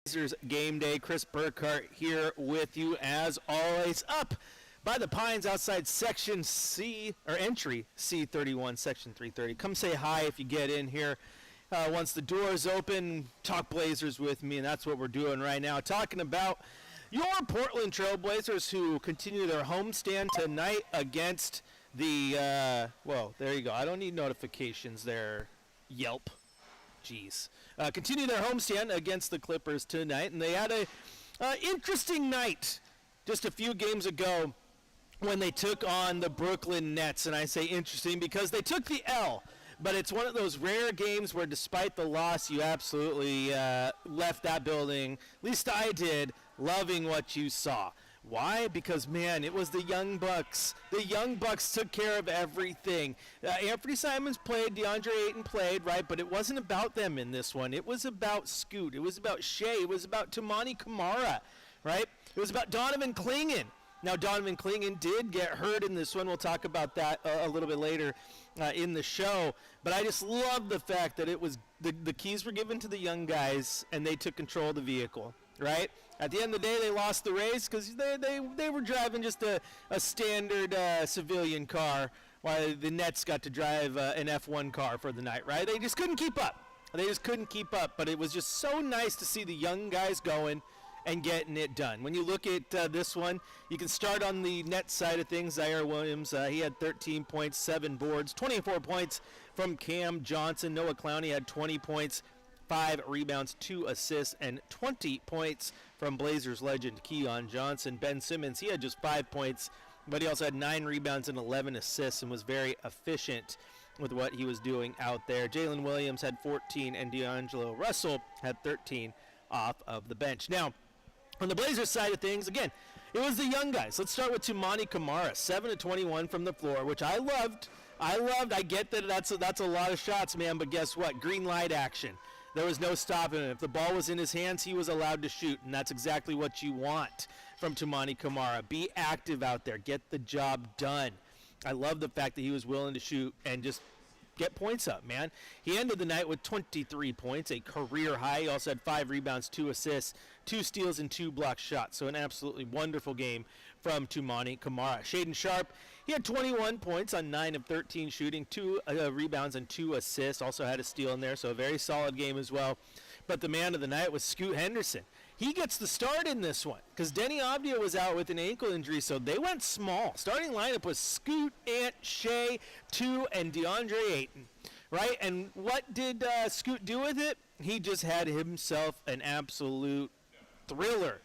Blazers game day. Chris Burkhardt here with you as always. Up by the Pines outside section C, or entry C31, section 330. Come say hi if you get in here. Once the doors open, talk Blazers with me, and that's what we're doing right now. Talking about your Portland Trail Blazers who continue their homestand tonight against the, well, there you go. I don't need notifications there, Yelp. Jeez. Continue their homestand against the Clippers tonight, and they had a interesting night just a few games ago when they took on the Brooklyn Nets. And I say interesting because they took the L, but it's one of those rare games where despite the loss, you absolutely left that building, at least I did, loving what you saw. Why? Because, man, it was the Young Bucks. The Young Bucks took care of everything. Anthony Simons played, DeAndre Ayton played, right? But it wasn't about them in this one. It was about Scoot. It was about Shea. It was about Toumani Camara, right? It was about Donovan Clingan. Now, Donovan Clingan did get hurt in this one. We'll talk about that a little bit later in the show. But I just love the fact that it was the keys were given to the young guys, and they took control of the vehicle. Right? At the end of the day, they lost the race because they were driving just a standard civilian car while the Nets got to drive an F1 car for the night, right? They just couldn't keep up. But it was just so nice to see the young guys going and getting it done. When you look at this one, you can start on the net side of things. Zaire Williams, he had 13 points, 7 boards, 24 points from Cam Johnson. Noah Clowney had 20 points, 5 rebounds, 2 assists, and 20 points from Blazers legend Keon Johnson. Ben Simmons, he had just 5 points, but he also had 9 rebounds and 11 assists and was very efficient with what he was doing out there. Jalen Williams had 14, and D'Angelo Russell had 13 off of the bench. Now, on the Blazers side of things, again, it was the young guys. Let's start with Toumani Camara, 7 of 21 from the floor, which I loved. I get that that's a lot of shots, man, but guess what? Green light action. There was no stopping him. If the ball was in his hands, he was allowed to shoot, and that's exactly what you want from Toumani Camara. Be active out there. Get the job done. I love the fact that he was willing to shoot and just get points up, man. He ended the night with 23 points, a career high. He also had 5 rebounds, 2 assists, 2 steals, and 2 block shots. So an absolutely wonderful game from Toumani Camara. Shaedon Sharpe, he had 21 points on 9 of 13 shooting, 2 rebounds, and 2 assists. Also had a steal in there, so a very solid game as well. But the man of the night was Scoot Henderson. He gets the start in this one because Denny Avdia was out with an ankle injury, so they went small. Starting lineup was Scoot, Ant, Shea, 2, and DeAndre Ayton, right? And what did Scoot do with it? He just had himself an absolute thriller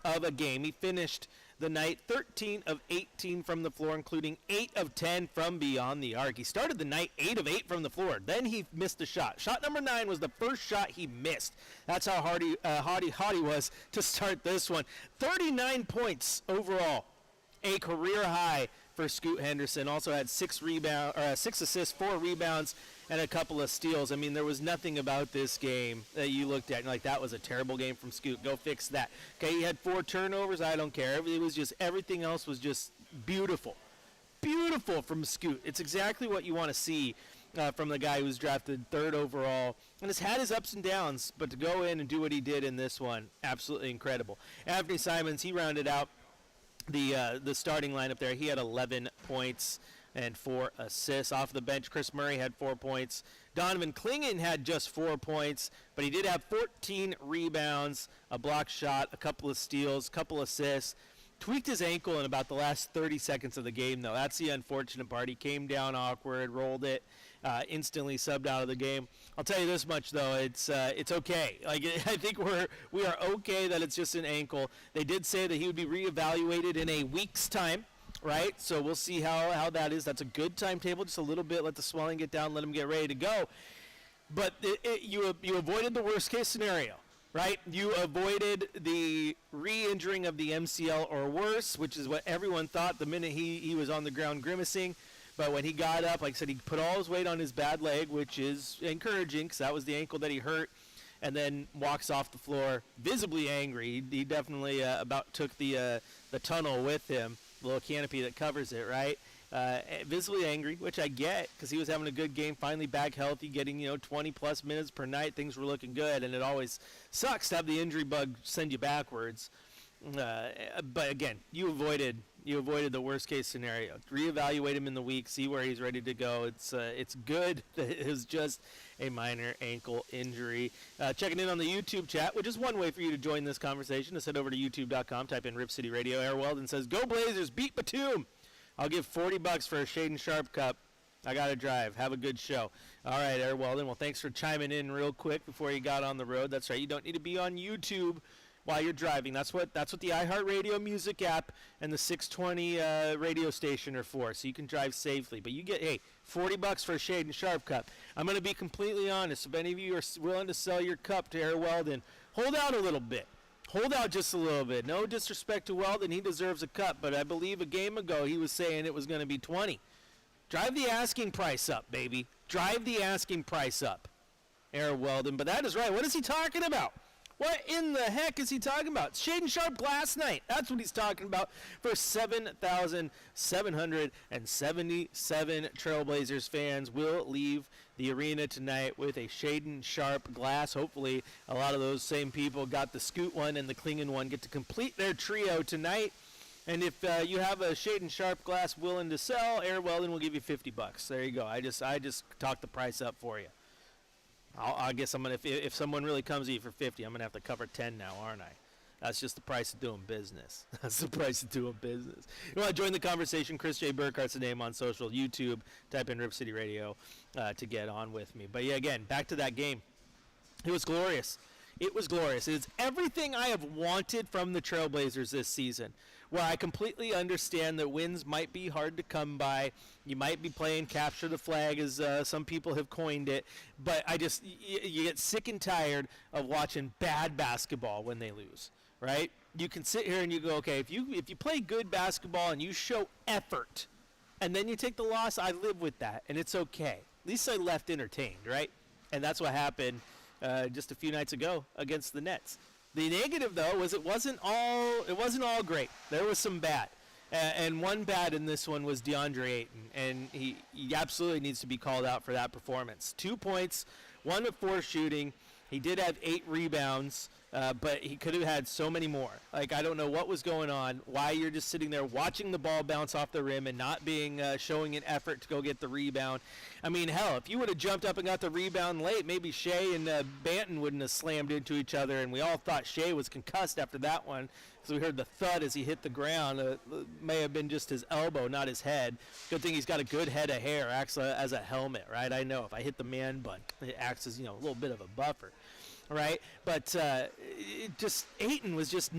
of a game. He finished the night 13 of 18 from the floor, including 8 of 10 from beyond the arc. He started the night 8 of 8 from the floor. Then he missed a shot. Shot number 9 was the first shot he missed. That's how hot he was to start this one. 39 points overall, a career high for Scoot Henderson. Also had 6 assists, 4 rebounds, and a couple of steals. I mean, there was nothing about this game that you looked at and like, that was a terrible game from Scoot. Go fix that. Okay, he had 4 turnovers. I don't care. It was just, everything else was just beautiful. Beautiful from Scoot. It's exactly what you want to see from the guy who was drafted 3rd overall. And has had his ups and downs, but to go in and do what he did in this one, absolutely incredible. Anthony Simons, he rounded out the starting lineup there. He had 11 points and 4 assists. Off the bench, Chris Murray had 4 points. Donovan Clingan had just 4 points, but he did have 14 rebounds, a block shot, a couple of steals, a couple assists. Tweaked his ankle in about the last 30 seconds of the game, though. That's the unfortunate part. He came down awkward, rolled it, instantly subbed out of the game. I'll tell you this much, though. It's okay. Like, I think we are okay that it's just an ankle. They did say that he would be reevaluated in a week's time, right? So we'll see how that is. That's a good timetable. Just a little bit. Let the swelling get down. Let him get ready to go. But you avoided the worst-case scenario. Right? You avoided the re-injuring of the MCL or worse, which is what everyone thought the minute he was on the ground grimacing. But when he got up, like I said, he put all his weight on his bad leg, which is encouraging because that was the ankle that he hurt, and then walks off the floor visibly angry. He definitely about took the tunnel with him, the little canopy that covers it, right? visibly angry, which I get because he was having a good game, finally back healthy, getting 20-plus minutes per night. Things were looking good, and it always sucks to have the injury bug send you backwards. But again, you avoided the worst case scenario. Reevaluate him in the week, see where he's ready to go. It's good that it was just a minor ankle injury. Checking in on the YouTube chat, which is one way for you to join this conversation. Just head over to youtube.com, type in Rip City Radio. Air Weldon says, "Go Blazers, beat Batum. I'll give $40 for a Shaden Sharp cup. I got to drive. Have a good show." All right, Air Weldon. Well, thanks for chiming in real quick before you got on the road. That's right. You don't need to be on YouTube while you're driving. That's what the iHeartRadio music app and the 620 radio station are for, so you can drive safely. But you get, $40 for a Shaden Sharp cup. I'm going to be completely honest. If any of you are willing to sell your cup to Air Weldon, hold out a little bit. Hold out just a little bit. No disrespect to Weldon. He deserves a cup, but I believe a game ago he was saying it was going to be 20. Drive the asking price up, baby. Drive the asking price up, Air Weldon. But that is right. What is he talking about? What in the heck is he talking about? Shaden Sharp glass night. That's what he's talking about for 7,777 Trailblazers fans will leave the arena tonight with a Shaden Sharp glass. Hopefully a lot of those same people got the Scoot one and the Klingon one, get to complete their trio tonight. And if you have a Shaden Sharp glass willing to sell, Air Weldon will give you $50. There you go. I just talked the price up for you. I guess I'm gonna if someone really comes to you for 50, I'm gonna have to cover 10 now, aren't I? That's just the price of doing business. That's the price of doing business. You want to join the conversation? Chris J. Burkhart's the name on social. YouTube, type in Rip City Radio to get on with me. But yeah, again, back to that game. It was glorious. It was glorious. It's everything I have wanted from the Trailblazers this season, where I completely understand that wins might be hard to come by. You might be playing capture the flag, as some people have coined it, but you get sick and tired of watching bad basketball when they lose, right? You can sit here and you go, okay, if you play good basketball and you show effort, and then you take the loss, I live with that, and it's okay. At least I left entertained, right? And that's what happened just a few nights ago against the Nets. The negative, though, was it wasn't all great. There was some bad. And one bad in this one was DeAndre Ayton, and he absolutely needs to be called out for that performance. 2 points, 1 of 4 shooting. He did have 8 rebounds, but he could have had so many more. Like, I don't know what was going on, why you're just sitting there watching the ball bounce off the rim and not showing an effort to go get the rebound. I mean, hell, if you would have jumped up and got the rebound late, maybe Shea and Banton wouldn't have slammed into each other, and we all thought Shea was concussed after that one because we heard the thud as he hit the ground. It may have been just his elbow, not his head. Good thing he's got a good head of hair, acts as a helmet, right? I know if I hit the man bun, it acts as a little bit of a buffer. Right, but Ayton was just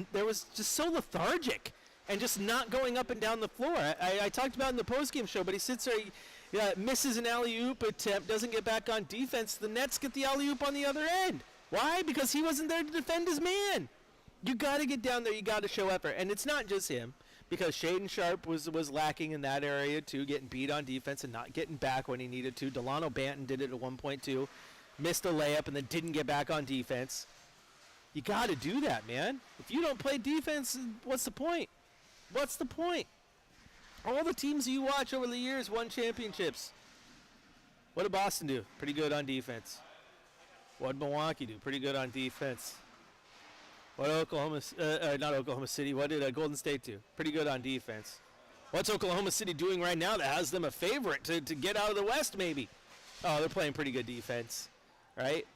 so lethargic and just not going up and down the floor. I talked about it in the postgame show, but he sits there, misses an alley-oop attempt, doesn't get back on defense. The Nets get the alley-oop on the other end. Why? Because he wasn't there to defend his man. You got to get down there. You got to show effort, and it's not just him. Because Shaden Sharp was lacking in that area too, getting beat on defense and not getting back when he needed to. Delano Banton did it at one point too. Missed a layup and then didn't get back on defense. You got to do that, man. If you don't play defense, what's the point? What's the point? All the teams you watch over the years won championships. What did Boston do? Pretty good on defense. What did Milwaukee do? Pretty good on defense. What did not Oklahoma City, what did Golden State do? Pretty good on defense. What's Oklahoma City doing right now that has them a favorite to get out of the West maybe? Oh, they're playing pretty good defense. Right?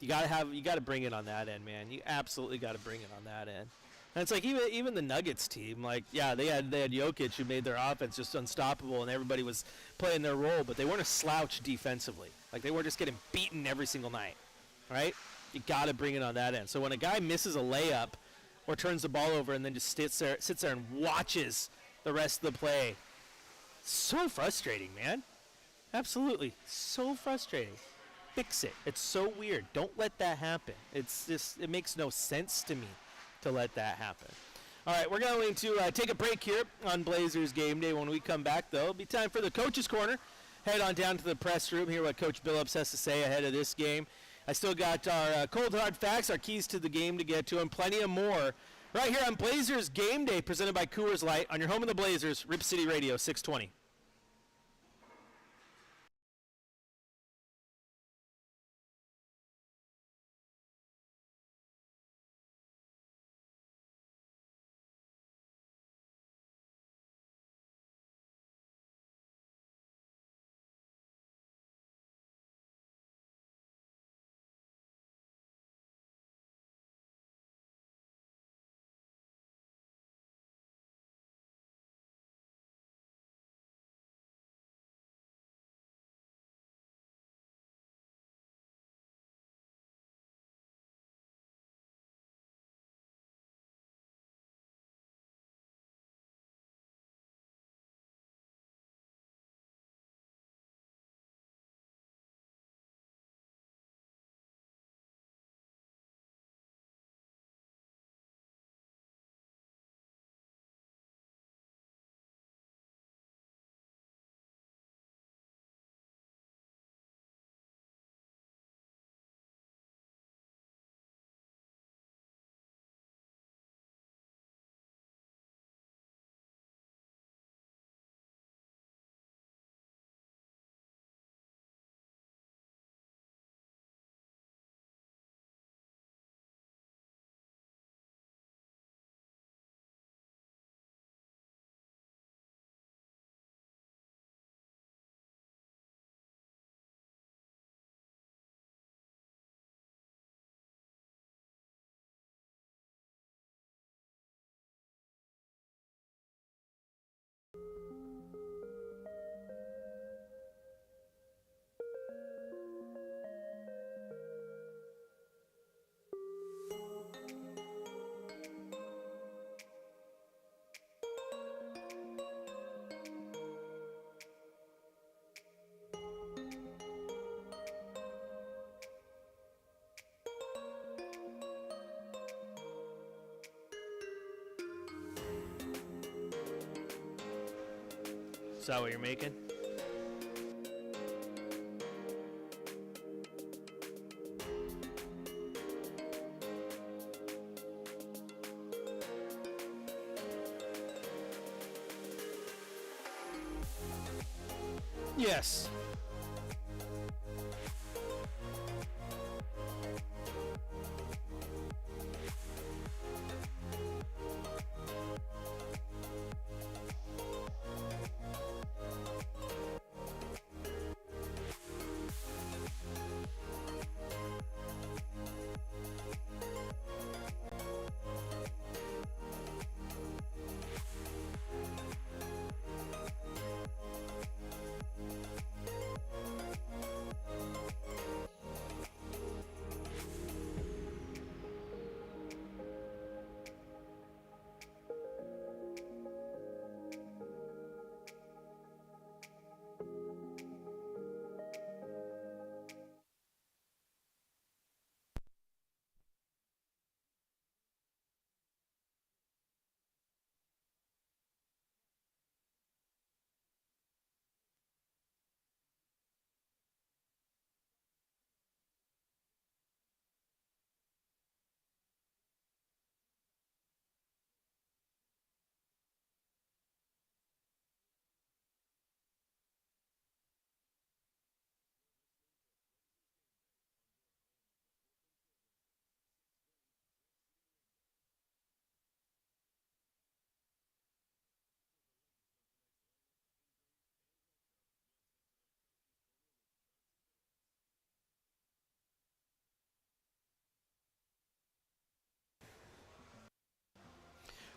You got to bring it on that end, man. You absolutely got to bring it on that end. And it's like even the Nuggets team, like, yeah, they had Jokic who made their offense just unstoppable and everybody was playing their role, but they weren't a slouch defensively. Like, they weren't just getting beaten every single night. Right? You got to bring it on that end. So when a guy misses a layup or turns the ball over and then just sits there and watches the rest of the play, so frustrating, man. Absolutely. So frustrating. Fix it. It's so weird. Don't let that happen. It makes no sense to me to let that happen. All right, we're going to take a break here on Blazers Game Day. When we come back, though, it'll be time for the Coach's Corner. Head on down to the press room, hear what Coach Billups has to say ahead of this game. I still got our cold hard facts, our keys to the game to get to, and plenty of more right here on Blazers Game Day, presented by Coors Light on your home of the Blazers, Rip City Radio 620. Is that what you're making? Yes.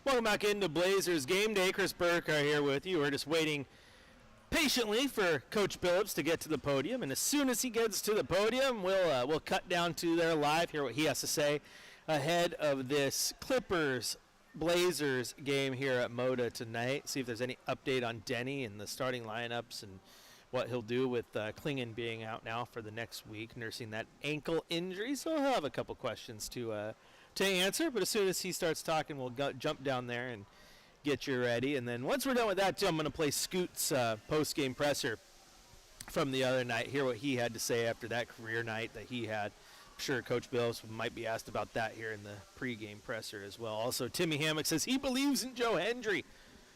Welcome back into Blazers Game Day. Chris Burkhardt here with you. We're just waiting patiently for Coach Billups to get to the podium, and as soon as he gets to the podium, we'll cut down to there live, hear what he has to say ahead of this Clippers-Blazers game here at Moda tonight. See if there's any update on Denny and the starting lineups and what he'll do with Klingon being out now for the next week, nursing that ankle injury. So he'll have a couple questions to answer, but as soon as he starts talking, we'll jump down there and get you ready. And then once we're done with that, I'm going to play Scoot's post-game presser from the other night, hear what he had to say after that career night that he had. I'm sure Coach Bills might be asked about that here in the pregame presser as well. Also, Timmy Hammock says he believes in Joe Hendry.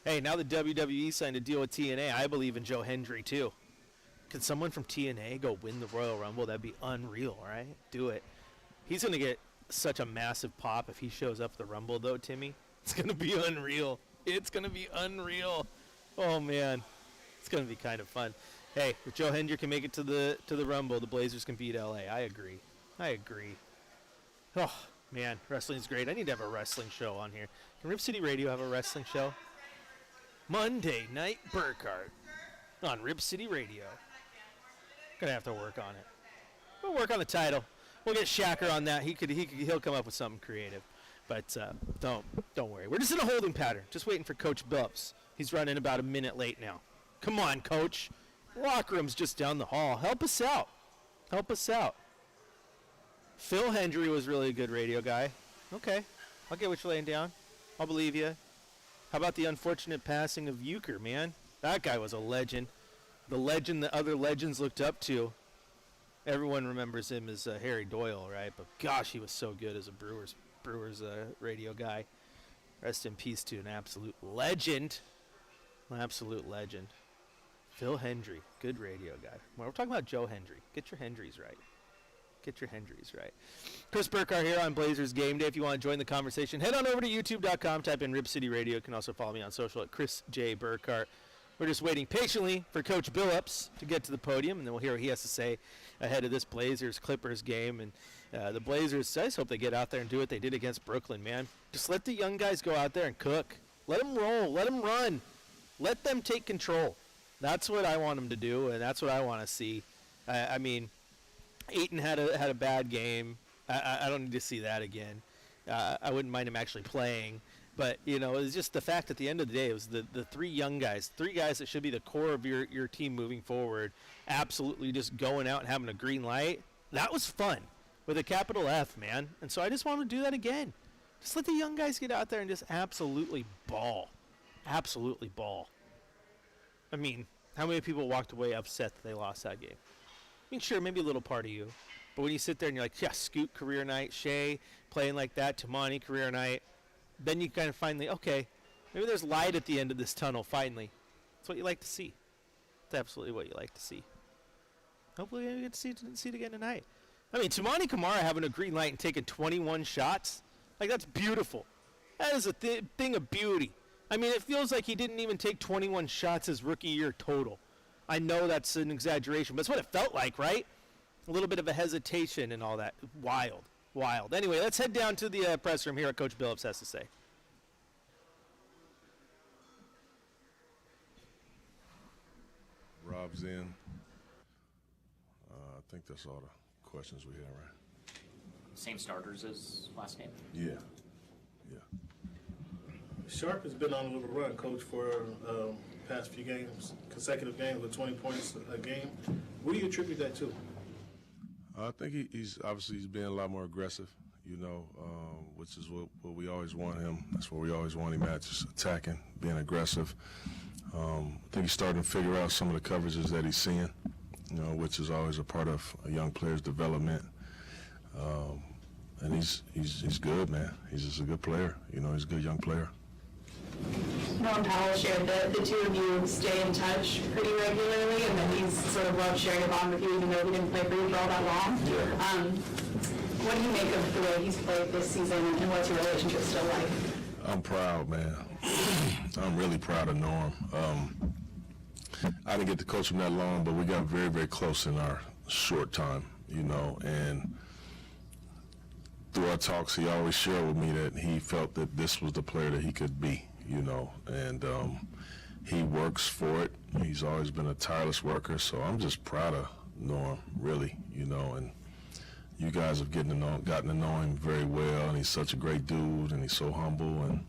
Hey, now the WWE signed a deal with TNA, I believe in Joe Hendry too. Can someone from TNA go win the Royal Rumble? That'd be unreal, right? Do it. He's going to get such a massive pop if he shows up at the Rumble, though, Timmy. It's going to be unreal. It's going to be unreal. Oh, man. It's going to be kind of fun. Hey, if Joe Hendry can make it to the Rumble, the Blazers can beat LA. I agree. Oh, man. Wrestling's great. I need to have a wrestling show on here. Can Rip City Radio have a wrestling show? Monday Night Burkhardt on Rip City Radio. Gonna have to work on it. We'll work on the title. We'll get Shacker on that. He'll come up with something creative. But don't worry. We're just in a holding pattern. Just waiting for Coach Billups. He's running about a minute late now. Come on, Coach. Locker room's just down the hall. Help us out. Phil Hendry was really a good radio guy. Okay. I'll get what you're laying down. I'll believe you. How about the unfortunate passing of Euchre, man? That guy was a legend. The legend that other legends looked up to. Everyone remembers him as Harry Doyle, right? But gosh, he was so good as a Brewers radio guy. Rest in peace to an absolute legend. Phil Hendry, good radio guy. Well, we're talking about Joe Hendry. Get your Hendrys right. Chris Burkhardt here on Blazers Game Day. If you want to join the conversation, head on over to youtube.com, type in Rip City Radio. You can also follow me on social at Chris J. Burkhardt. We're just waiting patiently for Coach Billups to get to the podium, and then we'll hear what he has to say ahead of this Blazers-Clippers game. And the Blazers, I just hope they get out there and do what they did against Brooklyn, man. Just let the young guys go out there and cook. Let them roll. Let them run. Let them take control. That's what I want them to do, and that's what I want to see. I mean, Ayton had a bad game. I don't need to see that again. I wouldn't mind him actually playing. But, you know, it's just the fact at the end of the day, it was the three young guys, three guys that should be the core of your team moving forward, absolutely just going out and having a green light. That was fun with a capital F, man. And so I just want to do that again. Just let the young guys get out there and just absolutely ball. I mean, how many people walked away upset that they lost that game? I mean, sure, maybe a little part of you. But when you sit there and you're like, yeah, Scoot, career night, Shea, playing like that, Tamani, career night, then you kind of finally, okay, maybe there's light at the end of this tunnel, finally. That's what you like to see. That's absolutely what you like to see. Hopefully we get to see it again tonight. I mean, Tamani Kamara having a green light and taking 21 shots, like, that's beautiful. That is a thing of beauty. I mean, it feels like he didn't even take 21 shots his rookie year total. I know that's an exaggeration, but it's what it felt like, right? A little bit of a hesitation and all that. Wild, wild. Anyway, let's head down to the press room, hear what Coach Billups has to say. Rob's in. I think that's all the questions we have, right? Same starters as last game? Yeah. Sharp has been on a little run, Coach, for past few games, consecutive games with 20 points a game. What do you attribute that to? I think he's being a lot more aggressive, which is what we always want him. That's what we always want him at, just attacking, being aggressive. I think he's starting to figure out some of the coverages that he's seeing, which is always a part of a young player's development. And he's good, man. He's just a good player. He's a good young player. Norm Powell shared that the two of you stay in touch pretty regularly, and that he's sort of loved sharing a bond with you, even though he didn't play for you for all that long. Yeah. What do you make of the way he's played this season, and what's your relationship still like? I'm proud, man. I'm really proud of Norm. I didn't get to coach him that long, but we got very, very close in our short time, and through our talks, he always shared with me that he felt that this was the player that he could be, and he works for it. He's always been a tireless worker, so I'm just proud of Norm, really, and you guys have gotten to know him very well, and he's such a great dude, and he's so humble, and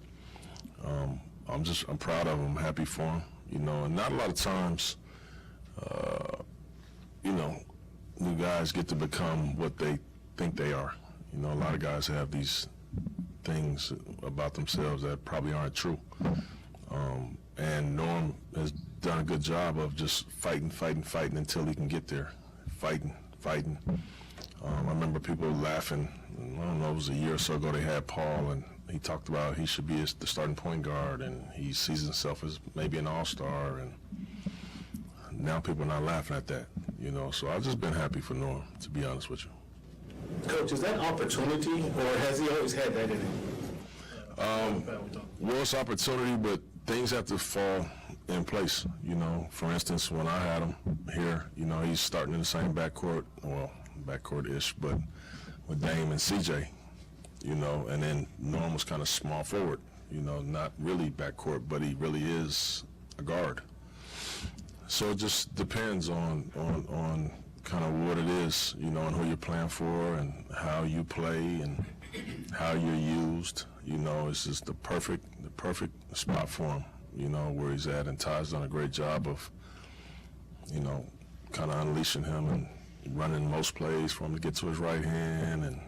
I'm proud of him, happy for him, and not a lot of times, new guys get to become what they think they are. A lot of guys have these things about themselves that probably aren't true. And Norm has done a good job of just fighting until he can get there. Fighting. I remember people laughing, I don't know, it was a year or so ago they had Paul, and he talked about he should be the starting point guard, and he sees himself as maybe an all-star, and now people are not laughing at that, So I've just been happy for Norm, to be honest with you. Coach, is that opportunity, or has he always had that in him? Well, it's opportunity, but things have to fall in place. For instance, when I had him here, he's starting in the same backcourt-ish, but with Dame and CJ, and then Norm was kind of small forward, not really backcourt, but he really is a guard. So it just depends on kind of what it is, and who you're playing for and how you play and how you're used. It's just the perfect spot for him, where he's at. And Ty's done a great job of, kind of unleashing him and running most plays for him to get to his right hand and,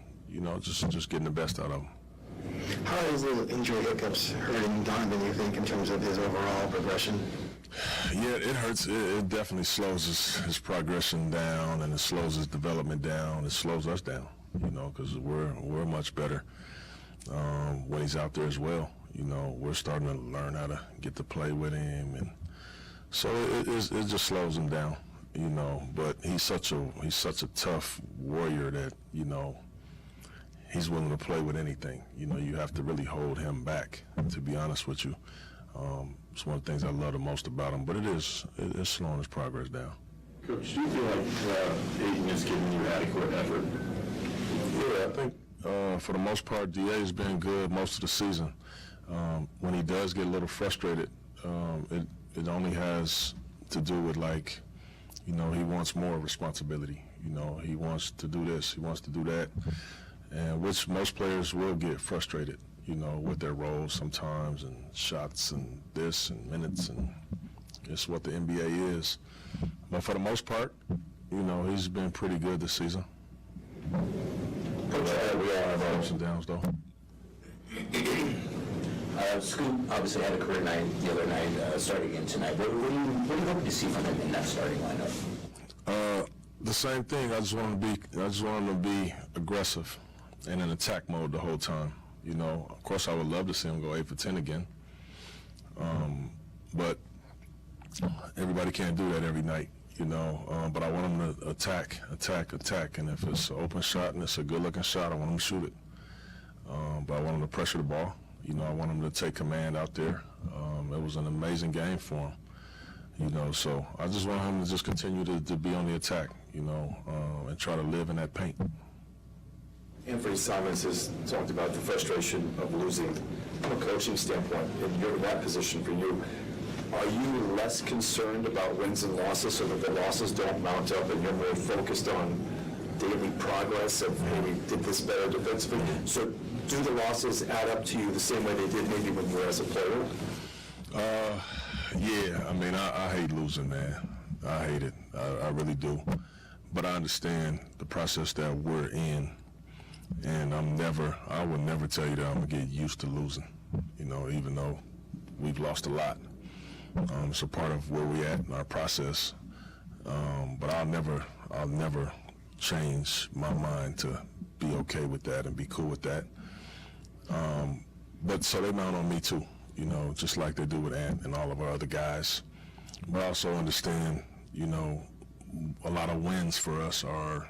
just getting the best out of him. How is the injury hiccups hurting Donovan, you think, in terms of his overall progression? Yeah, it hurts. It definitely slows his progression down, and it slows his development down. It slows us down, because we're much better when he's out there as well. We're starting to learn how to get to play with him, and so it just slows him down, But he's such a tough warrior that he's willing to play with anything. You have to really hold him back, to be honest with you. It's one of the things I love the most about him, but it's slowing his progress down. Coach, do you feel like Ayton is giving you adequate effort? Yeah, I think for the most part, DA has been good most of the season. When he does get a little frustrated, it only has to do with, he wants more responsibility. He wants to do this, he wants to do that, and which most players will get frustrated, with their roles sometimes, and shots and this and minutes, and it's what the NBA is. But for the most part, he's been pretty good this season. We all have our ups and downs, though. Scoot obviously had a career night the other night, starting again tonight. What are you hoping to see from him in that starting lineup? The same thing. I just want him to be aggressive and in attack mode the whole time. You know, of course, I would love to see him go 8 for 10 again. But everybody can't do that every night, you know. But I want him to attack. And if it's an open shot and it's a good-looking shot, I want him to shoot it. But I want him to pressure the ball. You know, I want him to take command out there. It was an amazing game for him, you know. So I just want him to just continue to be on the attack, you know, and try to live in that paint. Anthony Simons has talked about the frustration of losing from a coaching standpoint, and you're in that position for you. Are you less concerned about wins and losses so that the losses don't mount up and you're more focused on daily progress of, hey, we did this better defensively? So do the losses add up to you the same way they did maybe when you were as a player? Yeah, I mean, I hate losing, man. I hate it. I really do. But I understand the process that we're in. And I would never tell you that I'm gonna get used to losing, you know, even though we've lost a lot. It's a part of where we're at in our process. But I'll never change my mind to be okay with that and be cool with that. But so they mount on me too, you know, just like they do with Ant and all of our other guys. But I also understand, you know, a lot of wins for us are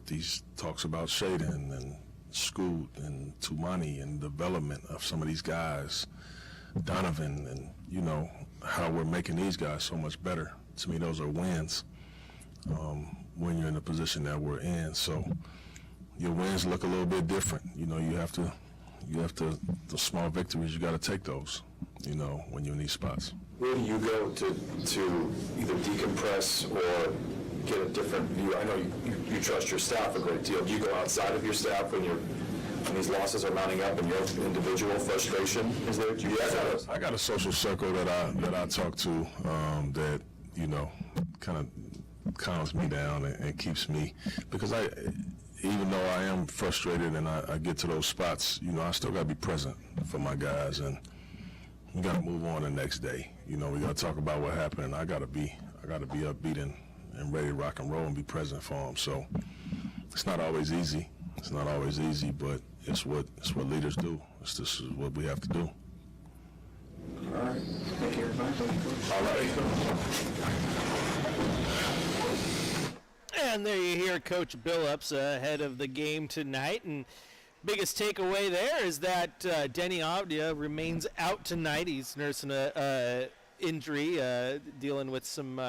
these talks about Shaden and Scoot and Tumani and development of some of these guys, Donovan, and, you know, how we're making these guys so much better. To me, those are wins when you're in the position that we're in. So your wins look a little bit different. You know, you have to, the small victories, you got to take those, you know, when you're in these spots. Where do you go to either decompress or get a different view? I know you trust your staff a great deal. Do you go outside of your staff when these losses are mounting up and your individual frustration is there? I got a social circle that I talk to that, you know, kind of calms me down and keeps me, because even though I am frustrated and I get to those spots, you know, I still got to be present for my guys, and we got to move on the next day. You know, we got to talk about what happened, and I got to be upbeat and ready to rock and roll and be present for them. So it's not always easy. It's not always easy, but it's what leaders do. This is what we have to do. All right. Thank you, everybody. All right. And there you hear Coach Billups ahead of the game tonight. And biggest takeaway there is that Denny Avdia remains out tonight. He's nursing a injury, dealing with some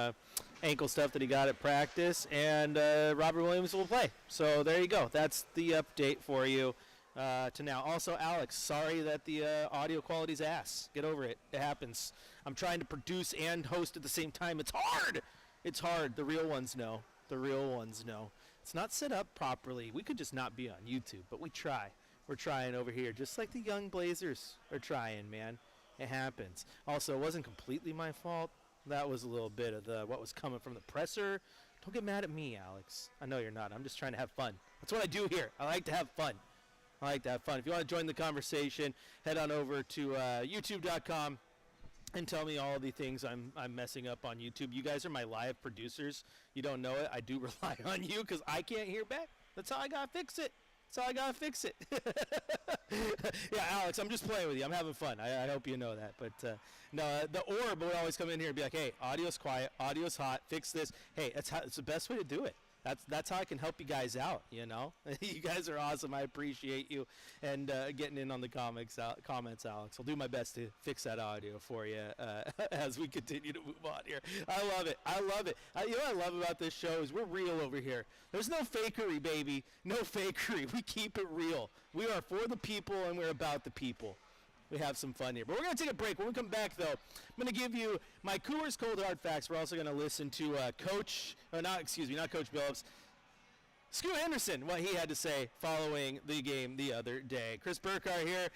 ankle stuff that he got at practice, and Robert Williams will play. So there you go. That's the update for you to now. Also, Alex, sorry that the audio quality's ass. Get over it. It happens. I'm trying to produce and host at the same time. It's hard. It's hard. The real ones know. The real ones know. It's not set up properly. We could just not be on YouTube, but we try. We're trying over here, just like the young Blazers are trying, man. It happens. Also, it wasn't completely my fault. That was a little bit of what was coming from the presser. Don't get mad at me, Alex. I know you're not. I'm just trying to have fun. That's what I do here. I like to have fun. If you want to join the conversation, head on over to youtube.com and tell me all the things I'm messing up on YouTube. You guys are my live producers. You don't know it. I do rely on you because I can't hear back. That's how I got to fix it. Yeah, Alex, I'm just playing with you. I'm having fun. I hope you know that. But no, the orb would always come in here and be like, hey, audio's quiet, audio's hot, fix this. Hey, it's the best way to do it. That's how I can help you guys out, you know. You guys are awesome. I appreciate you and getting in on the comments, Alex. I'll do my best to fix that audio for you as we continue to move on here. I love it. You know what I love about this show is we're real over here. There's no fakery, baby. No fakery. We keep it real. We are for the people and we're about the people. We have some fun here. But we're going to take a break. When we come back, though, I'm going to give you my Coors Cold Hard Facts. We're also going to listen to not Coach Billups, Scoot Henderson, what he had to say following the game the other day. Chris Burkhardt here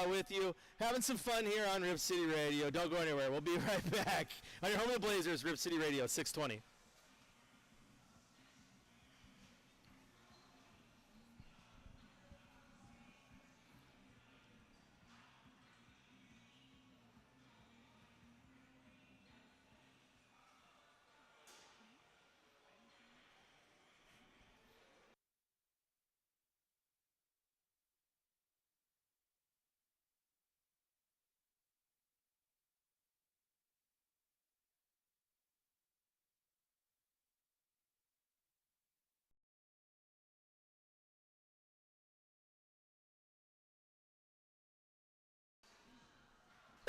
with you, having some fun here on Rip City Radio. Don't go anywhere. We'll be right back on your home of the Blazers, Rip City Radio, 620.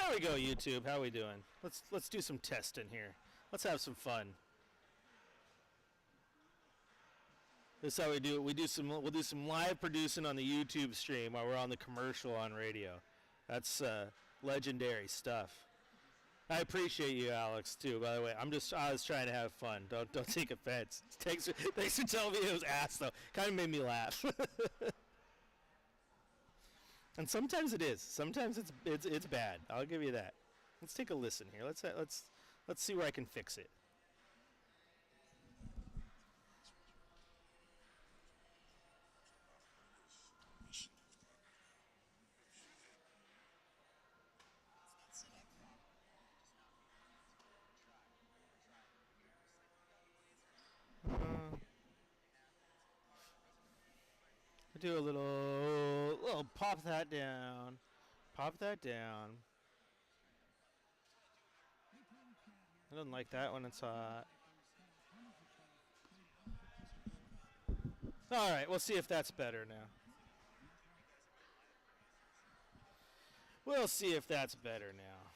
There we go, YouTube. How we doing? Let's do some testing here. Let's have some fun. This is how we do it. We'll do some live producing on the YouTube stream while we're on the commercial on radio. That's legendary stuff. I appreciate you, Alex, too. By the way, I was trying to have fun. Don't take offense. Thanks for telling me it was ass though. Kind of made me laugh. And sometimes it is. Sometimes it's bad. I'll give you that. Let's take a listen here. Let's see where I can fix it. Do a little pop that down. Pop that down. I don't like that when it's hot. All right, we'll see if that's better now. We'll see if that's better now.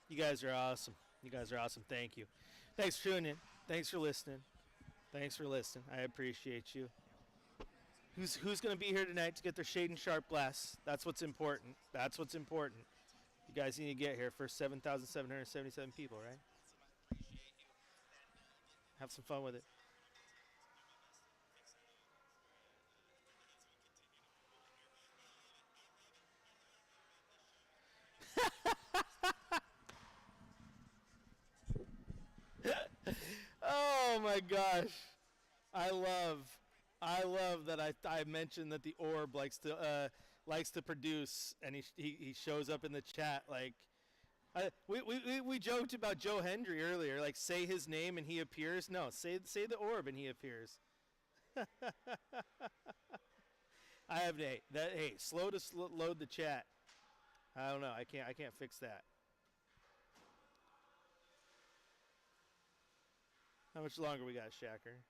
You guys are awesome. You guys are awesome. Thank you. Thanks for tuning in. Thanks for listening. Thanks for listening. I appreciate you. Who's going to be here tonight to get their Shade and Sharp glass? That's what's important. That's what's important. You guys need to get here. First 7,777 people, right? Have some fun with it. Oh my gosh. I love that I mentioned that the orb likes to produce, and he shows up in the chat like we joked about Joe Hendry earlier, like say his name and he appears. No, say the orb and he appears. I have slow to load the chat. I don't know. I can't fix that. How much longer we got, Shacker?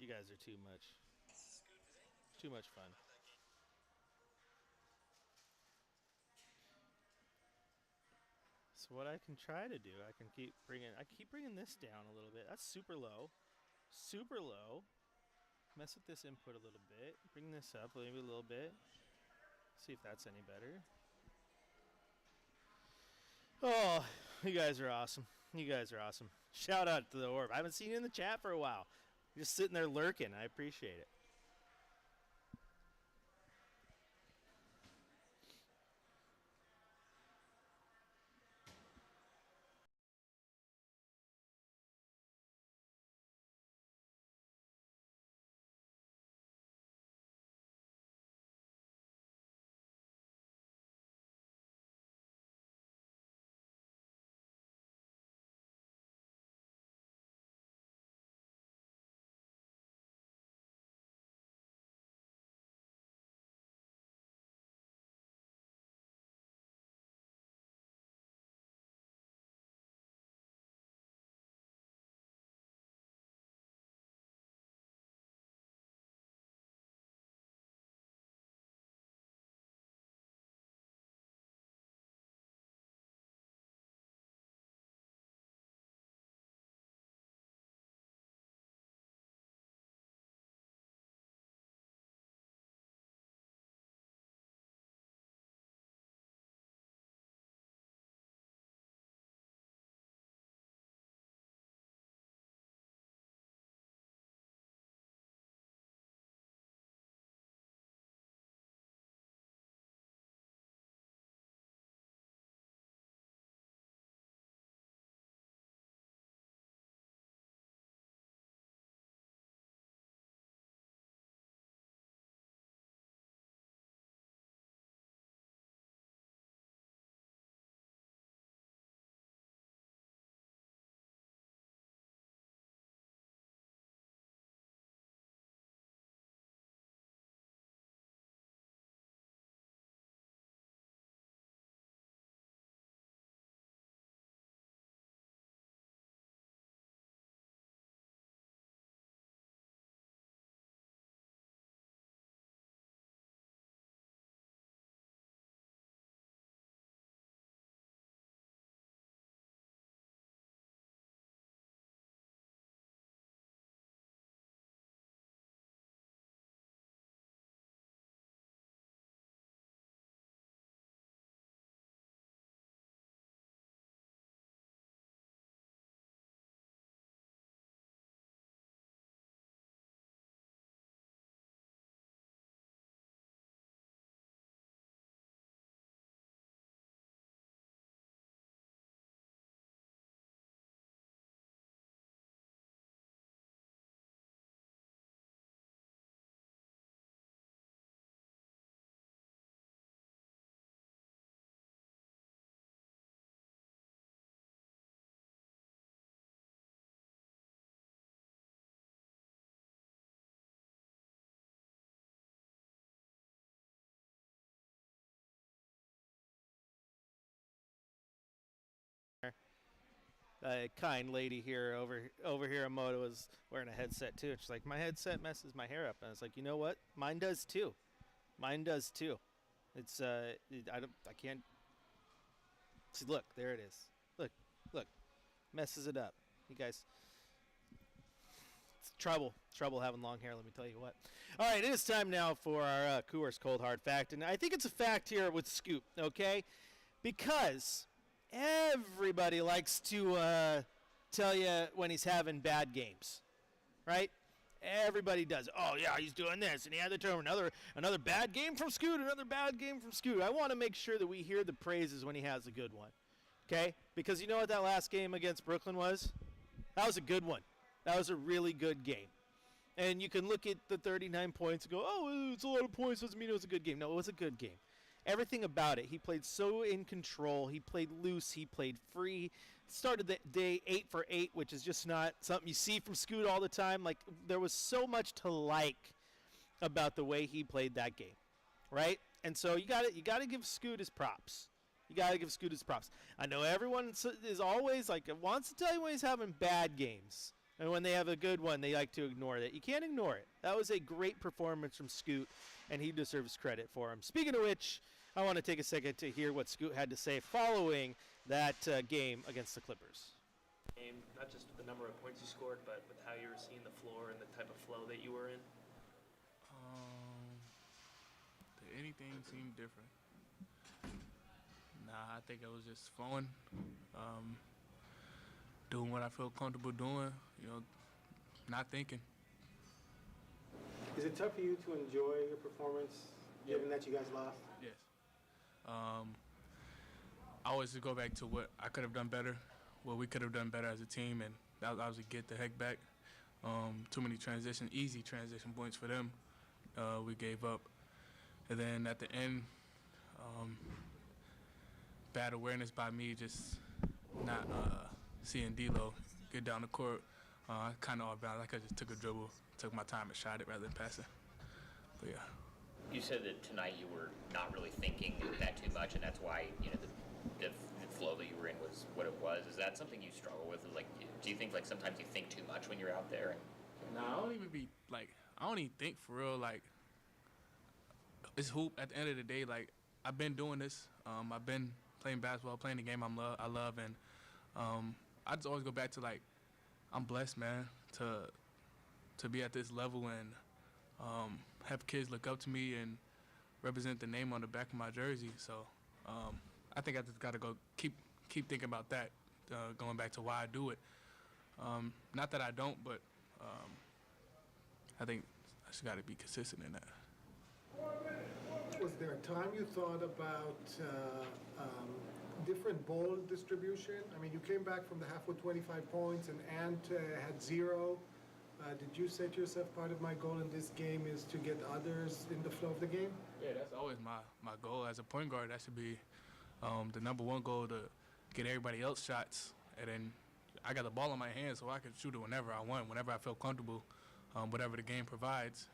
You guys are too much fun. So what I can try to do, I keep bringing this down a little bit. That's super low. Mess with this input a little bit. Bring this up maybe a little bit. See if that's any better. Oh, you guys are awesome. Shout out to the orb. I haven't seen you in the chat for a while. You're just sitting there lurking. I appreciate it. kind lady here over here, Emoto, was wearing a headset too. She's like, my headset messes my hair up, and I was like, you know what? Mine does too. It's I can't see. Look, there it is. Look, messes it up. You guys, it's trouble having long hair. Let me tell you what. All right, it is time now for our Coors Cold Hard Fact, and I think it's a fact here with Scoot. Okay, because everybody likes to tell you when he's having bad games, right? Everybody does. Oh yeah, he's doing this, and he had the term another bad game from Scoot, another bad game from Scoot. I want to make sure that we hear the praises when he has a good one, okay? Because you know what that last game against Brooklyn was? That was a good one. That was a really good game. And you can look at the 39 points and go, oh, it's a lot of points, doesn't mean it was a good game. No, it was a good game. Everything about it. He played so in control. He played loose. He played free. Started the day 8 for 8, which is just not something you see from Scoot all the time. Like, there was so much to like about the way he played that game, right? And so you got to give Scoot his props. I know everyone is always like wants to tell you when he's having bad games. And when they have a good one, they like to ignore that. You can't ignore it. That was a great performance from Scoot, and he deserves credit for him. Speaking of which, I want to take a second to hear what Scoot had to say following that game against the Clippers. Not just with the number of points you scored, but with how you were seeing the floor and the type of flow that you were in. Did anything seem different? Nah, I think it was just flowing. Doing what I feel comfortable doing, not thinking. Is it tough for you to enjoy your performance, given that you guys lost? Yes. I always just go back to what I could have done better, what we could have done better as a team, and that was to get the heck back. Too many easy transition points for them. We gave up. And then at the end, bad awareness by me, just not seeing D'Lo get down the court. Kind of off balance. Like I just took a dribble, took my time and shot it rather than passing. But yeah. You said that tonight you were not really thinking that too much, and that's why the flow that you were in was what it was. Is that something you struggle with? Like, do you think like sometimes you think too much when you're out there? Nah, I don't even think for real. Like, it's hoop at the end of the day. Like, I've been doing this. I've been playing basketball, playing the game I love, and I just always go back to, like, I'm blessed, man, to be at this level and have kids look up to me and represent the name on the back of my jersey. So I think I just got to go keep thinking about that, going back to why I do it. Not that I don't, but I think I just got to be consistent in that. Was there a time you thought about different ball distribution? I mean, you came back from the half with 25 points, and Ant had 0. Did you set yourself, part of my goal in this game is to get others in the flow of the game? Yeah, that's always my goal. As a point guard, that should be the number one goal, to get everybody else shots. And then I got the ball in my hands, so I can shoot it whenever I want, whenever I feel comfortable, whatever the game provides,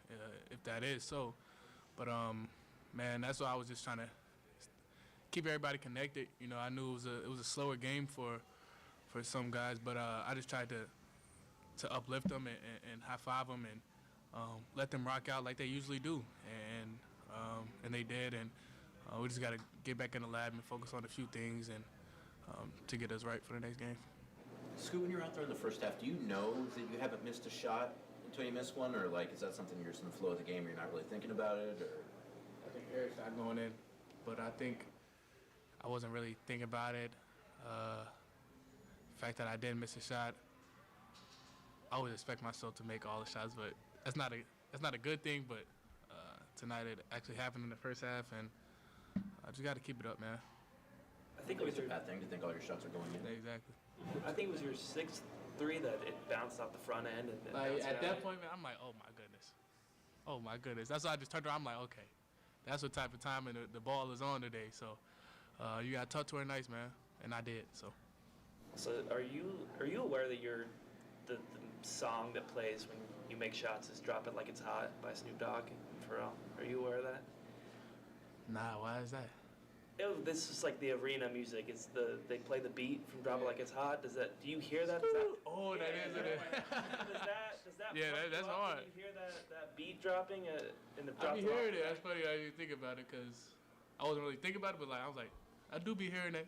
if that is so. But, man, that's why I was just trying to keep everybody connected. I knew it was a slower game for some guys, but I just tried to uplift them and high-five them and let them rock out like they usually do. And they did, and we just got to get back in the lab and focus on a few things and to get us right for the next game. Scoot, when you're out there in the first half, do you know that you haven't missed a shot until you miss one, or like is that something you're just in the flow of the game, you're not really thinking about it? Or I think Eric's not going in, but I think I wasn't really thinking about it. The fact that I didn't miss a shot, I always expect myself to make all the shots, but that's not a good thing. But tonight it actually happened in the first half, and I just got to keep it up, man. I think it was a bad thing to think all your shots are going in. Exactly. I think it was your 6th 3 that it bounced off the front end. And like, at that point, man, I'm like, oh my goodness. That's why I just turned around. I'm like, okay, that's what type of time and the ball is on today. So you got to talk to her nice, man, and I did. So are you aware that the song that plays when you make shots is "Drop It Like It's Hot" by Snoop Dogg and Pharrell? Are you aware of that? Nah, why is that? this is like the arena music. They play the beat from Drop It Like It's Hot. Do you hear that? Oh, that is it. Does that Yeah, pump that's you up hard. when you hear that beat dropping in the I drop be it off? hearing it. That's funny how you think about it, because I wasn't really thinking about it, but like I was like, I do be hearing that.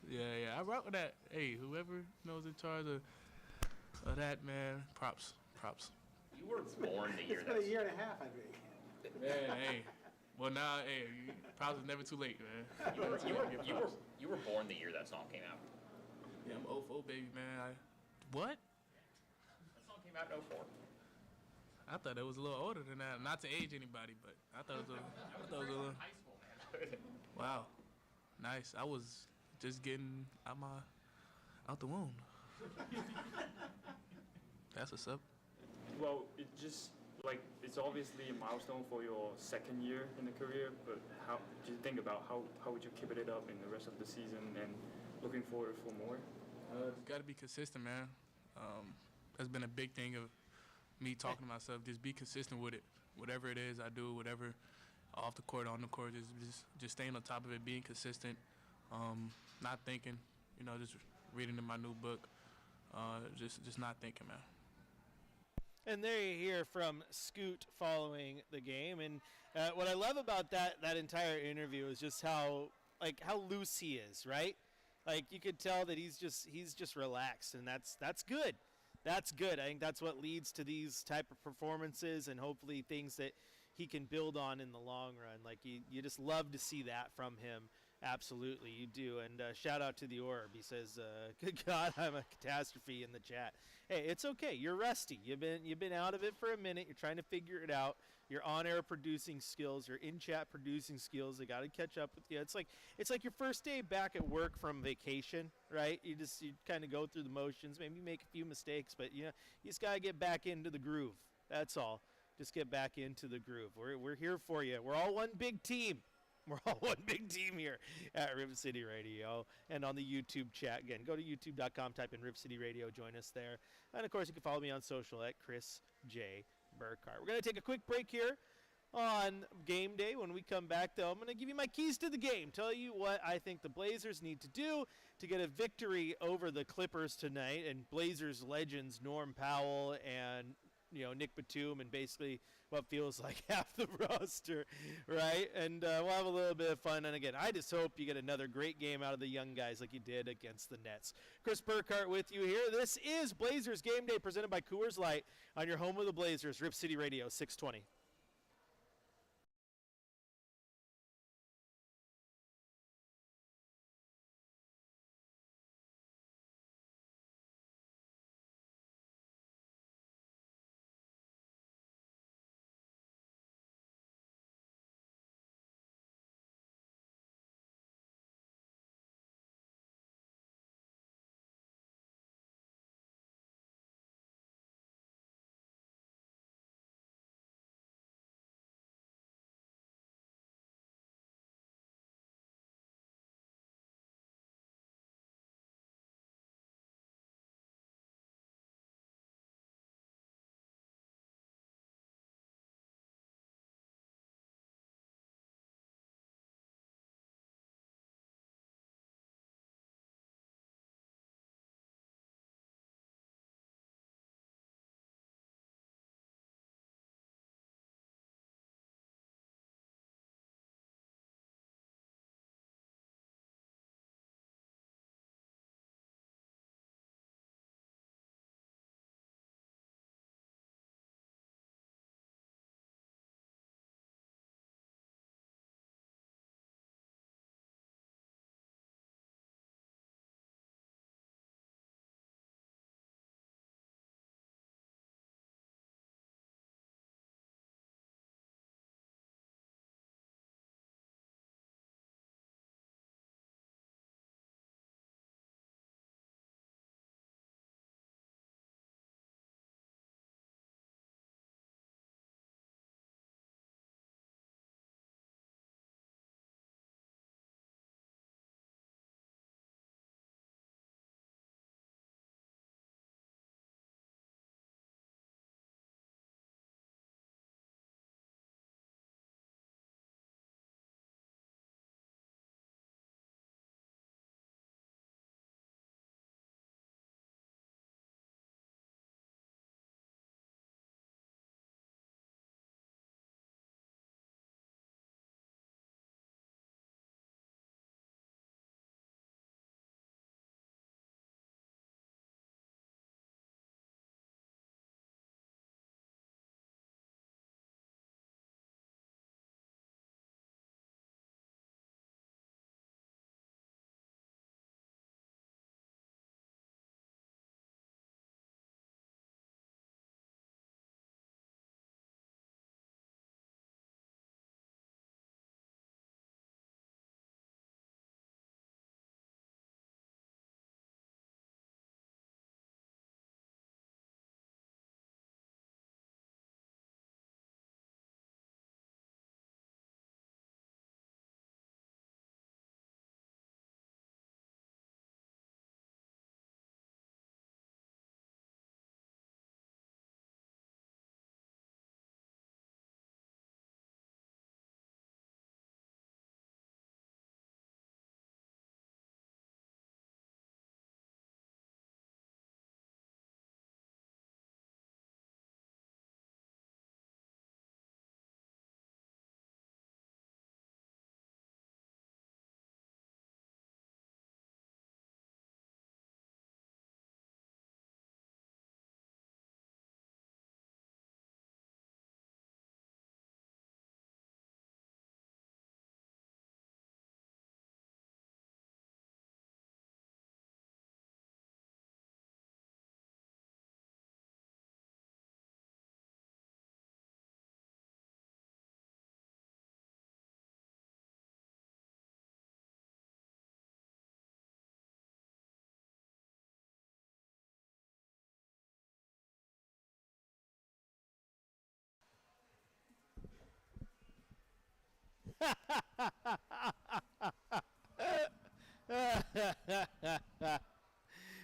Yeah, I rock with that. Hey, whoever knows in charge of that, man, props. You were born the year It's been a year and a half, I think. Man, hey. Well, now, hey, props is never too late, man. You were born the year that song came out. Yeah, I'm 04, baby, man. What? That song came out in 04. I thought it was a little older than that. Not to age anybody, but I thought it was a little. High school, man. Wow, nice. I was just getting out the womb. That's what's up. Well, it's obviously a milestone for your second year in the career, but how do you think about how would you keep it up in the rest of the season and looking forward for more? Got to be consistent, man. That's been a big thing of me talking to myself. Just be consistent with it. Whatever it is I do, whatever off the court, on the court, just staying on top of it, being consistent, not thinking, just reading in my new book, just not thinking, man. And there you hear from Scoot following the game. And what I love about that entire interview is just how loose he is, right? Like, you could tell that he's just relaxed, and that's good. That's good. I think that's what leads to these type of performances and hopefully things that he can build on in the long run. Like, you just love to see that from him. Absolutely, you do. And shout out to the Orb. He says, "Good God, I'm a catastrophe" in the chat. Hey, it's okay. You're rusty. You've been out of it for a minute. You're trying to figure it out. Your on-air producing skills, your in-chat producing skills, they got to catch up with you. It's like your first day back at work from vacation, right? You kind of go through the motions, maybe make a few mistakes, but you just got to get back into the groove. That's all. Just get back into the groove. We're here for you. We're all one big team. We're all one big team here at Rip City Radio and on the YouTube chat. Again, go to youtube.com, type in Rip City Radio, join us there. And, of course, you can follow me on social at Chris J. Burkhardt. We're going to take a quick break here on game day. When we come back, though, I'm going to give you my keys to the game, tell you what I think the Blazers need to do to get a victory over the Clippers tonight, and Blazers legends Norm Powell and Nick Batum, and basically what feels like half the roster, right? And we'll have a little bit of fun. And again, I just hope you get another great game out of the young guys like you did against the Nets. Chris Burkhardt with you here. This is Blazers Game Day presented by Coors Light on your home of the Blazers, Rip City Radio 620.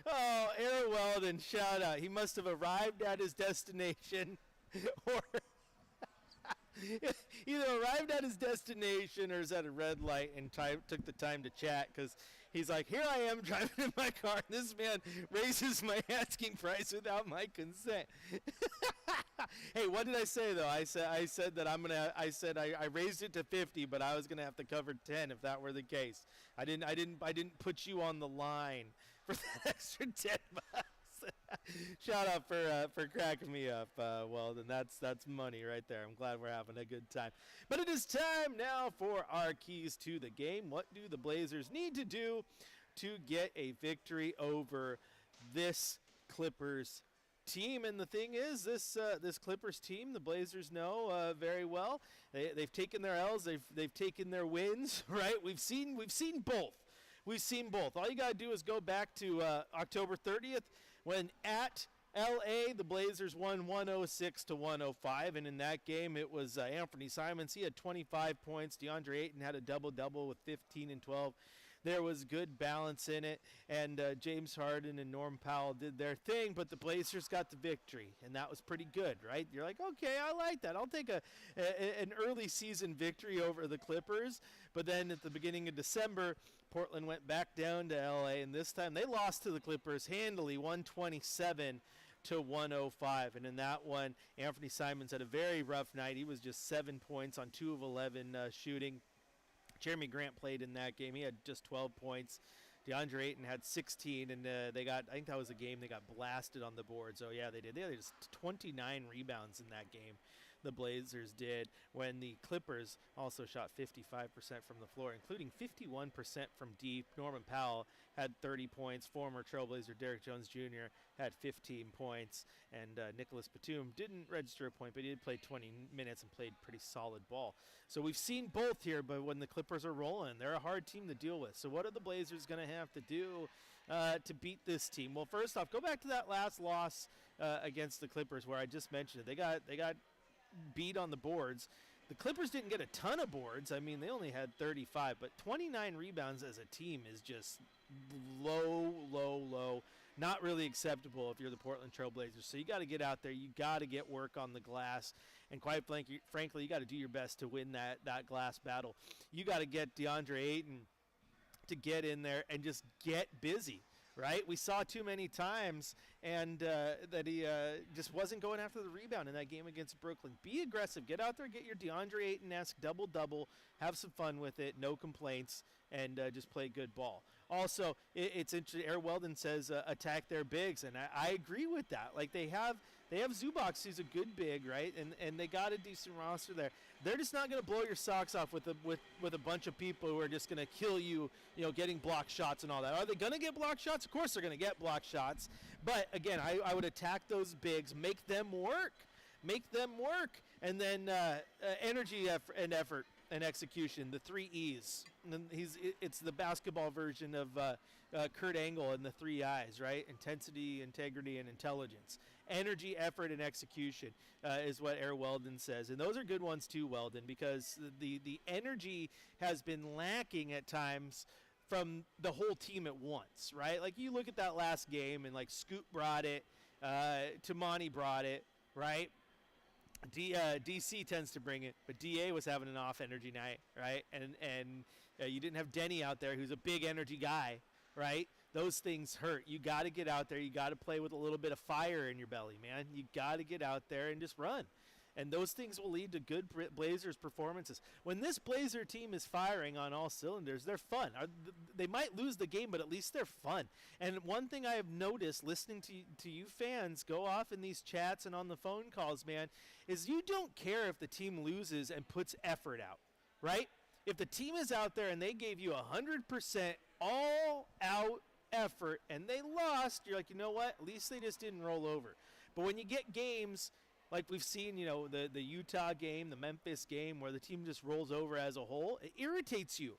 Oh, Aaron Weldon, shout out. He must have arrived at his destination or either arrived at his destination or is at a red light and took the time to chat because he's like, here I am driving in my car and this man raises my asking price without my consent. Hey, what did I say though? I said that I raised it to 50, but I was gonna have to cover 10 if that were the case. I didn't put you on the line for that extra 10 bucks. Shout out for cracking me up. Well, then that's money right there. I'm glad we're having a good time. But it is time now for our keys to the game. What do the Blazers need to do to get a victory over this Clippers team? And the thing is, this Clippers team, the Blazers know very well. They've taken their L's, they've taken their wins, right? We've seen both. We've seen both. All you got to do is go back to October 30th when at LA, the Blazers won 106-105, and in that game it was Anthony Simons. He had 25 points. DeAndre Ayton had a double-double with 15 and 12. There was good balance in it, and James Harden and Norm Powell did their thing, but the Blazers got the victory, and that was pretty good, right? You're like, okay, I like that. I'll take an early season victory over the Clippers, but then at the beginning of December, Portland went back down to L.A., and this time they lost to the Clippers handily, 127-105, and in that one, Anthony Simons had a very rough night. He was just 7 points on 2 of 11 shooting. Jeremy Grant played in that game. He had just 12 points. DeAndre Ayton had 16, and I think that was a game they got blasted on the board. So, yeah, they did. They had just 29 rebounds in that game, the Blazers did, when the Clippers also shot 55% from the floor, including 51% from deep. Norman Powell had 30 points. Former Trailblazer Derrick Jones Jr. had 15 points. And Nicholas Batum didn't register a point, but he did play 20 minutes and played pretty solid ball. So we've seen both here, but when the Clippers are rolling, they're a hard team to deal with. So what are the Blazers going to have to do to beat this team? Well, first off, go back to that last loss against the Clippers where I just mentioned it. They got beat on the boards. The Clippers didn't get a ton of boards. I mean, they only had 35, but 29 rebounds as a team is just low. Not really acceptable if you're the Portland Trail Blazers. So you got to get out there. You got to get work on the glass. And quite frankly, you got to do your best to win that glass battle. You got to get DeAndre Ayton to get in there and just get busy. Right? We saw too many times and that he just wasn't going after the rebound in that game against Brooklyn. Be aggressive. Get out there, get your DeAndre Ayton-esque double-double, have some fun with it, no complaints, and just play good ball. Also, it's interesting. Aaron Weldon says attack their bigs, and I agree with that. Like they have Zubac, who's a good big, right? And they got a decent roster there. They're just not going to blow your socks off with a bunch of people who are just going to kill you, getting block shots and all that. Are they going to get block shots? Of course they're going to get block shots. But again, I would attack those bigs, make them work, and then energy and effort and execution, the 3 E's. And it's the basketball version of Kurt Angle and the 3 I's, right? Intensity, integrity, and intelligence. Energy, effort, and execution is what Aaron Weldon says. And those are good ones too, Weldon, because the energy has been lacking at times from the whole team at once, right? Like you look at that last game and like Scoot brought it, Tamani brought it, right? DC tends to bring it, but DA was having an off energy night, right? And you didn't have Denny out there, who's a big energy guy, right? Those things hurt. You got to get out there. You got to play with a little bit of fire in your belly, man. You got to get out there and just run. And those things will lead to good Blazers performances. When this Blazer team is firing on all cylinders, they're fun. They might lose the game, but at least they're fun. And one thing I have noticed listening to you fans go off in these chats and on the phone calls, man, is you don't care if the team loses and puts effort out, right? If the team is out there and they gave you 100% all-out effort and they lost, you're like, you know what? At least they just didn't roll over. But when you get games like we've seen, the Utah game, the Memphis game, where the team just rolls over as a whole, it irritates you.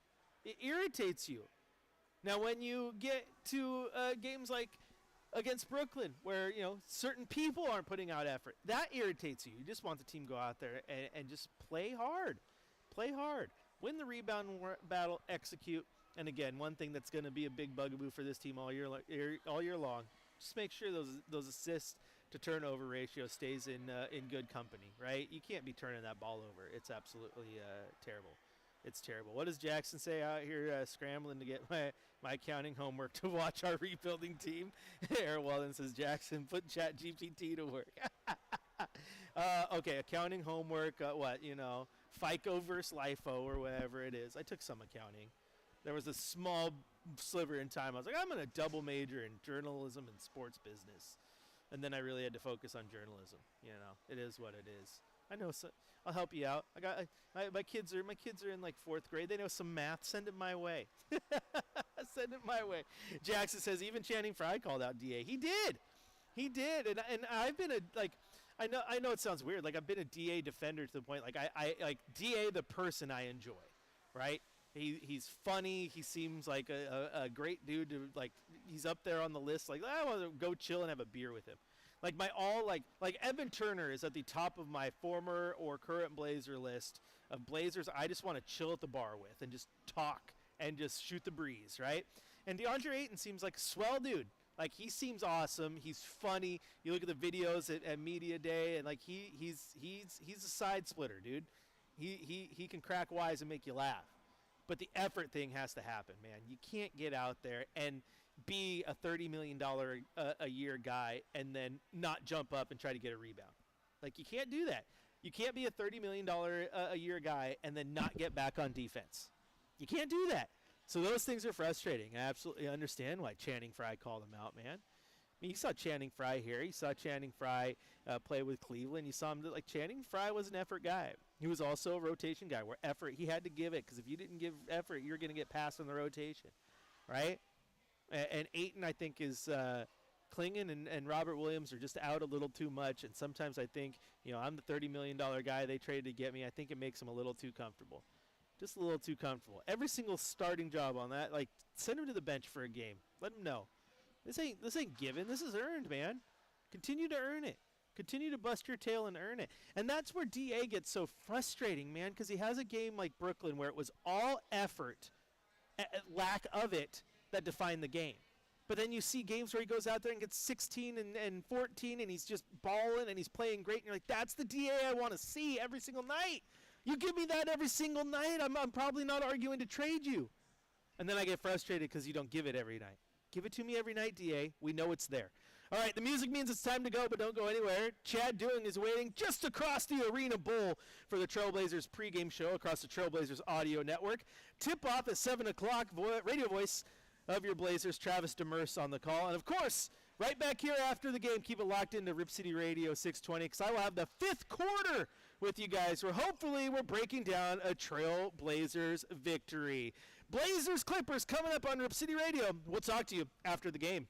Now, when you get to games like against Brooklyn, where, certain people aren't putting out effort, that irritates you. You just want the team to go out there and just play hard. win the rebound battle, execute. And again, one thing that's going to be a big bugaboo for this team all year long, just make sure those assist to turnover ratio stays in good company, right? You can't be turning that ball over. It's absolutely terrible. It's terrible. What does Jackson say out here scrambling to get my accounting homework to watch our rebuilding team? Aaron Walden says, Jackson, put ChatGPT to work. Okay, accounting homework, FICO versus LIFO or whatever it is. I took some accounting. There was a small sliver in time. I was like, I'm going to double major in journalism and sports business. And then I really had to focus on journalism. It is what it is. I know. I'll help you out. My kids are in like 4th grade. They know some math. Send it my way. Send it my way. Jackson says even Channing Frye called out DA. He did. And I've been I know it sounds weird. Like I've been a DA defender to the point like I like DA the person I enjoy, right? He's funny. He seems like a great dude to he's up there on the list. Like I want to go chill and have a beer with him. Like like Evan Turner is at the top of my former or current Blazer list of Blazers I just want to chill at the bar with and just talk and just shoot the breeze, right? And DeAndre Ayton seems like a swell dude. Like he seems awesome. He's funny. You look at the videos at media day, and like he's a side splitter, dude. He can crack wise and make you laugh. But the effort thing has to happen, man. You can't get out there and be a $30 million a year guy and then not jump up and try to get a rebound. Like you can't do that. You can't be a $30 million a year guy and then not get back on defense. You can't do that. So those things are frustrating. I absolutely understand why Channing Frye called him out, man. I mean, you saw Channing Frye here. You saw Channing Frye play with Cleveland. You saw him Channing Frye was an effort guy. He was also a rotation guy where effort, he had to give it because if you didn't give effort, you're going to get passed on the rotation, right? And Ayton, I think, is Klingon and Robert Williams are just out a little too much. And sometimes I think, I'm the $30 million guy they traded to get me. I think it makes them a little too comfortable. Just a little too comfortable. Every single starting job on that, send him to the bench for a game. Let him know. This ain't given. This is earned, man. Continue to earn it. Continue to bust your tail and earn it. And that's where DA gets so frustrating, man, because he has a game like Brooklyn where it was all effort, lack of it, that defined the game. But then you see games where he goes out there and gets 16 and 14 and he's just balling and he's playing great. And you're like, that's the DA I want to see every single night. You give me that every single night, I'm probably not arguing to trade you. And then I get frustrated because you don't give it every night. Give it to me every night, DA. We know it's there. All right, the music means it's time to go, but don't go anywhere. Chad Doing is waiting just across the Arena Bowl for the Trailblazers pregame show across the Trailblazers audio network. Tip-off at 7 o'clock, radio voice of your Blazers, Travis Demers on the call. And, of course, right back here after the game, keep it locked into Rip City Radio 620 because I will have the 5th quarter with you guys where hopefully we're breaking down a Trailblazers victory. Blazers Clippers coming up on Rip City Radio. We'll talk to you after the game.